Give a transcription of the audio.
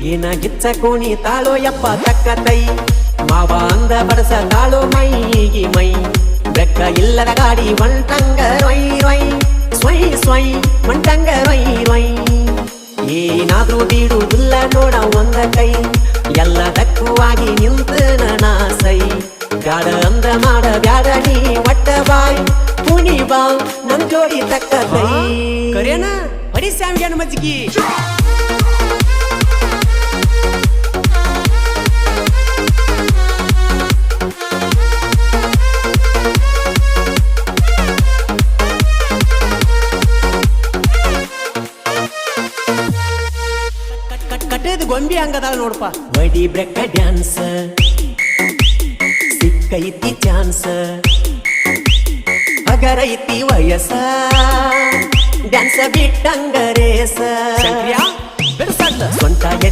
ಏನ ಗಿಚ್ಚ ಕೋಣಿ ತಾಳೋ ಯಪ್ಪ ತಕ್ಕ ತೈ ಮಾವ ಅಂದ ಬಡಸ ತಾಳೋ ಮೈಗಿ ಮೈ ಬೆಕ್ಕ ಇಲ್ಲದ ಗಾಡಿ ಹೊಂಟಂಗ ರೊಯ್ ರೊಯ್ ಸ್ವಯ್ ಸ್ವಯ್ ಹೊಂಟಂಗ ರೊಯ್ ರೊಯ್ ಏನಾದ್ರೂ ಬೀಡುವುದಿಲ್ಲ ನೋಡ ಒಂದ ಕೈ ಎಲ್ಲದಕ್ಕೂವಾಗಿ ನಿಂತ ನಾಸೈ ಬ್ಯಾಡ ಅಂದ ಮಾಡ ಬ್ಯಾಡ ನೀ ಒಟ್ಟ ಬಾಯ್ ಪುಣಿ ಬಾ ನನ್ ಜೋಡಿ ತಕ್ಕ ತೈ ಕರೇನ ಬಡಿ ಸ್ಯಾಮ್ಗ್ಯಾನ ಮಜ್ಜಿಗಿ ಕಟ್ಟೇದು ಗೊಂಬಿ ಹಂಗದಾಳ ನೋಡಪ್ಪ ವಡಿ ಬ್ರೆಕ್ಕ ಡ್ಯಾನ್ಸ್ ಸಿಕ್ಕೈತಿ ಚಾನ್ಸ್ ಅಗರೈತಿ ವಯಸ್ಸ ಡ್ಯಾನ್ಸ್ ಬಿಟ್ಟಂಗ ರೇಸ ಸೊಂಟ